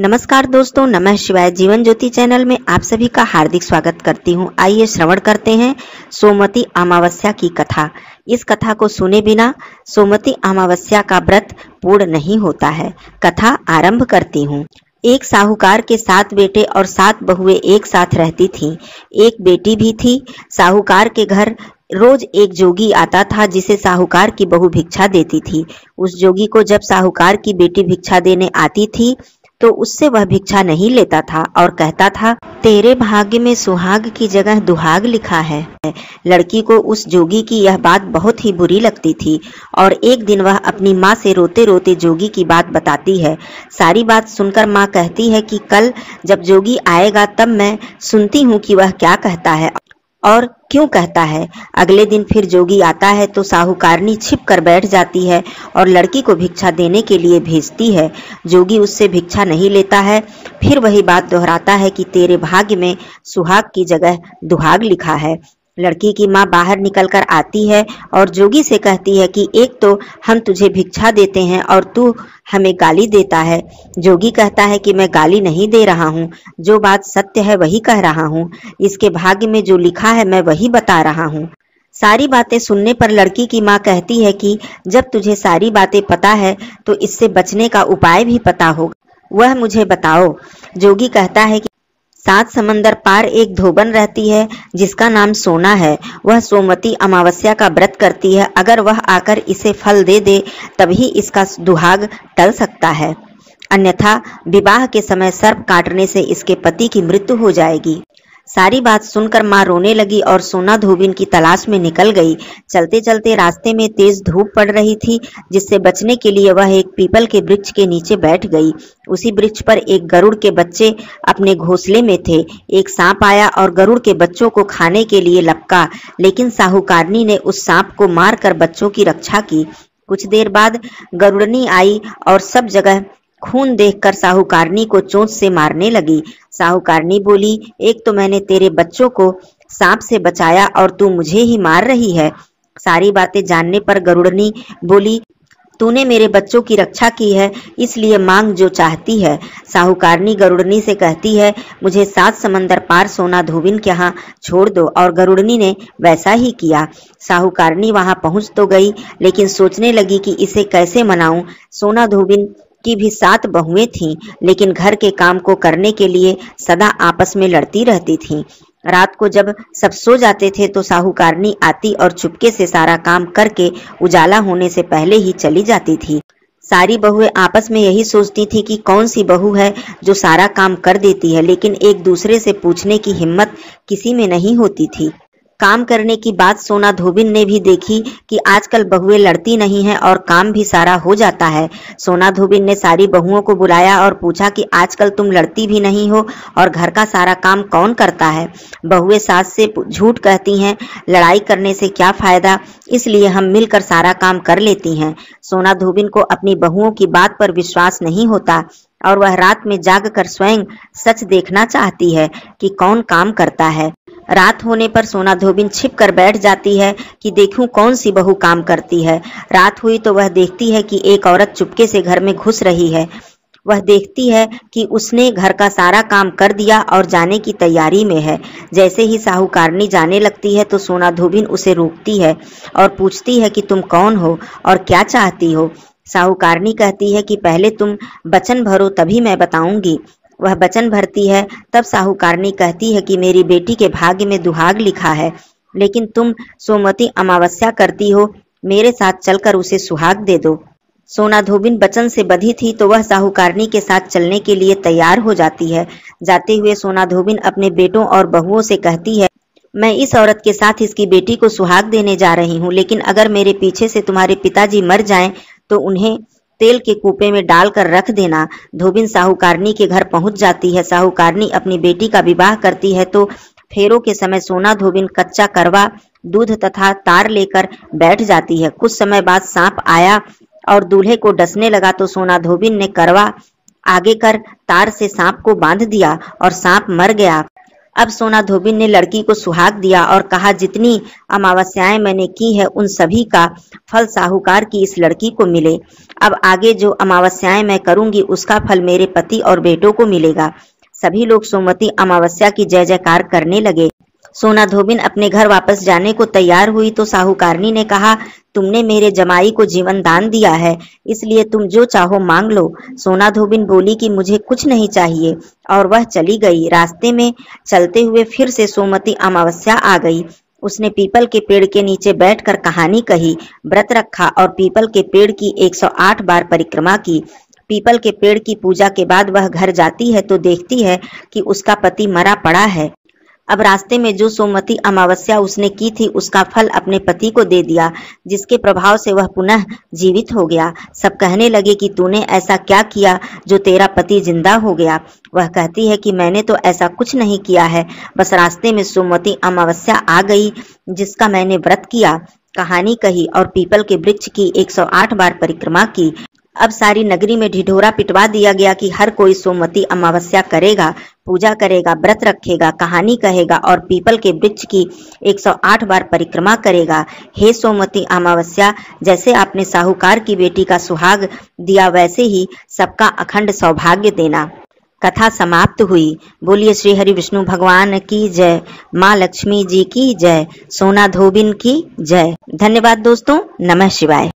नमस्कार दोस्तों, नमः शिवाय। जीवन ज्योति चैनल में आप सभी का हार्दिक स्वागत करती हूँ। आइए श्रवण करते हैं सोमवती अमावस्या की कथा। इस कथा को सुने बिना सोमवती अमावस्या का व्रत पूर्ण नहीं होता है। कथा आरंभ करती हूँ। एक साहूकार के 7 बेटे और 7 बहुएं एक साथ रहती थीं। एक बेटी भी थी। साहूकार के घर रोज एक जोगी आता था जिसे साहूकार की बहू भिक्षा देती थी। उस जोगी को जब साहूकार की बेटी भिक्षा देने आती थी तो उससे वह भिक्षा नहीं लेता था और कहता था, तेरे भाग्य में सुहाग की जगह दुहाग लिखा है। लड़की को उस जोगी की यह बात बहुत ही बुरी लगती थी और एक दिन वह अपनी माँ से रोते रोते जोगी की बात बताती है। सारी बात सुनकर माँ कहती है कि कल जब जोगी आएगा तब मैं सुनती हूँ कि वह क्या कहता है और क्यों कहता है। अगले दिन फिर जोगी आता है तो साहूकारनी छिप कर बैठ जाती है और लड़की को भिक्षा देने के लिए भेजती है। जोगी उससे भिक्षा नहीं लेता है। फिर वही बात दोहराता है कि तेरे भाग्य में सुहाग की जगह दुहाग लिखा है। लड़की की माँ बाहर निकलकर आती है और जोगी से कहती है कि एक तो हम तुझे भिक्षा देते हैं और तू हमें गाली देता है। जोगी कहता है कि मैं गाली नहीं दे रहा हूँ, जो बात सत्य है वही कह रहा हूँ। इसके भाग्य में जो लिखा है मैं वही बता रहा हूँ। सारी बातें सुनने पर लड़की की माँ कहती है कि जब तुझे सारी बातें पता है तो इससे बचने का उपाय भी पता होगा, वह मुझे बताओ। जोगी कहता है कि 7 समंदर पार एक धोबन रहती है जिसका नाम सोना है। वह सोमवती अमावस्या का व्रत करती है। अगर वह आकर इसे फल दे दे तभी इसका दुहाग टल सकता है, अन्यथा विवाह के समय सर्प काटने से इसके पति की मृत्यु हो जाएगी। सारी बात सुनकर माँ रोने लगी और सोना धोबिन की तलाश में निकल गई। चलते चलते रास्ते में तेज धूप पड़ रही थी, जिससे बचने के लिए वह एक पीपल के वृक्ष के नीचे बैठ गई। उसी वृक्ष पर एक गरुड़ के बच्चे अपने घोंसले में थे। एक सांप आया और गरुड़ के बच्चों को खाने के लिए लपका, लेकिन साहूकारनी ने उस सांप को मारकर बच्चों की रक्षा की। कुछ देर बाद गरुड़नी आई और सब जगह खून देखकर साहूकारनी को चोंच से मारने लगी। साहूकारनी बोली, एक तो मैंने तेरे बच्चों को सांप से बचाया और तू मुझे ही मार रही है। सारी बातें जानने पर गरुड़नी बोली, तूने मेरे बच्चों की रक्षा की है, इसलिए मांग जो चाहती है। साहूकारनी गरुड़नी से कहती है, मुझे 7 समंदर पार सोना धोबिन के यहाँ छोड़ दो। और गरुड़नी ने वैसा ही किया। साहूकारनी वहां पहुंच तो गई, लेकिन सोचने लगी कि इसे कैसे मनाऊं। सोना धोबिन की भी 7 बहुएं थीं, लेकिन घर के काम को करने के लिए सदा आपस में लड़ती रहती थीं। रात को जब सब सो जाते थे तो साहूकारनी आती और चुपके से सारा काम करके उजाला होने से पहले ही चली जाती थी। सारी बहुएं आपस में यही सोचती थी कि कौन सी बहू है जो सारा काम कर देती है, लेकिन एक दूसरे से पूछने की हिम्मत किसी में नहीं होती थी। काम करने की बात सोना धोबिन ने भी देखी कि आजकल बहुएं लड़ती नहीं हैं और काम भी सारा हो जाता है। सोना धोबिन ने सारी बहुओं को बुलाया और पूछा कि आजकल तुम लड़ती भी नहीं हो और घर का सारा काम कौन करता है। बहुएं सास से झूठ कहती हैं, लड़ाई करने से क्या फायदा, इसलिए हम मिलकर सारा काम कर लेती हैं। सोना धोबिन को अपनी बहुओं की बात पर विश्वास नहीं होता और वह रात में जागकर स्वयं सच देखना चाहती है कि कौन काम करता है। रात होने पर सोना धोबिन छिप कर बैठ जाती है कि देखूं कौन सी बहू काम करती है। रात हुई तो वह देखती है कि एक औरत चुपके से घर में घुस रही है। वह देखती है कि उसने घर का सारा काम कर दिया और जाने की तैयारी में है। जैसे ही साहूकारनी जाने लगती है तो सोना धोबिन उसे रोकती है और पूछती है कि तुम कौन हो और क्या चाहती हो। साहूकारनी कहती है कि पहले तुम वचन भरो तभी मैं बताऊंगी। वह वचन भरती है। तब साहूकारनी कहती है कि मेरी बेटी के भाग्य में दुहाग लिखा है, लेकिन तुम सोमवती अमावस्या करती हो, मेरे साथ चलकर उसे सुहाग दे दो। सोना धोबिन वचन से बंधी थी तो वह साहूकारनी के साथ चलने के लिए तैयार हो जाती है। जाते हुए सोना धोबिन अपने बेटों और बहुओं से कहती है, मैं इस औरत के साथ इसकी बेटी को सुहाग देने जा रही हूँ, लेकिन अगर मेरे पीछे से तुम्हारे पिताजी मर जाएं तो उन्हें तेल के कूपे में डालकर रख देना। धोबिन साहूकारनी के घर पहुंच जाती है। साहूकारनी अपनी बेटी का विवाह करती है तो फेरों के समय सोना धोबिन कच्चा करवा, दूध तथा तार लेकर बैठ जाती है। कुछ समय बाद सांप आया और दूल्हे को डसने लगा तो सोना धोबिन ने करवा आगे कर तार से सांप को बांध दिया और सांप मर गया। अब सोना धोबिन ने लड़की को सुहाग दिया और कहा, जितनी अमावस्याएं मैंने की है उन सभी का फल साहूकार की इस लड़की को मिले। अब आगे जो अमावस्याएं मैं करूंगी उसका फल मेरे पति और बेटों को मिलेगा। सभी लोग सोमवती अमावस्या की जय जयकार करने लगे। सोना धोबिन अपने घर वापस जाने को तैयार हुई तो साहूकारनी ने कहा, तुमने मेरे जमाई को जीवन दान दिया है, इसलिए तुम जो चाहो मांग लो। सोना धोबिन बोली कि मुझे कुछ नहीं चाहिए और वह चली गई। रास्ते में चलते हुए फिर से सोमवती अमावस्या आ गई। उसने पीपल के पेड़ के नीचे बैठकर कहानी कही, व्रत रखा और पीपल के पेड़ की 108 बार परिक्रमा की। पीपल के पेड़ की पूजा के बाद वह घर जाती है तो देखती है कि उसका पति मरा पड़ा है। अब रास्ते में जो सोमवती अमावस्या उसने की थी उसका फल अपने पति को दे दिया, जिसके प्रभाव से वह पुनः जीवित हो गया। सब कहने लगे कि तूने ऐसा क्या किया जो तेरा पति जिंदा हो गया। वह कहती है कि मैंने तो ऐसा कुछ नहीं किया है, बस रास्ते में सोमवती अमावस्या आ गई जिसका मैंने व्रत किया, कहानी कही और पीपल के वृक्ष की 108 बार परिक्रमा की। अब सारी नगरी में ढिढोरा पिटवा दिया गया कि हर कोई सोमवती अमावस्या करेगा, पूजा करेगा, व्रत रखेगा, कहानी कहेगा और पीपल के वृक्ष की 108 बार परिक्रमा करेगा। हे सोमवती अमावस्या, जैसे आपने साहूकार की बेटी का सुहाग दिया वैसे ही सबका अखंड सौभाग्य देना। कथा समाप्त हुई। बोलिए श्री हरि विष्णु भगवान की जय, माँ लक्ष्मी जी की जय, सोना धोबिन की जय। धन्यवाद दोस्तों। नमः शिवाय।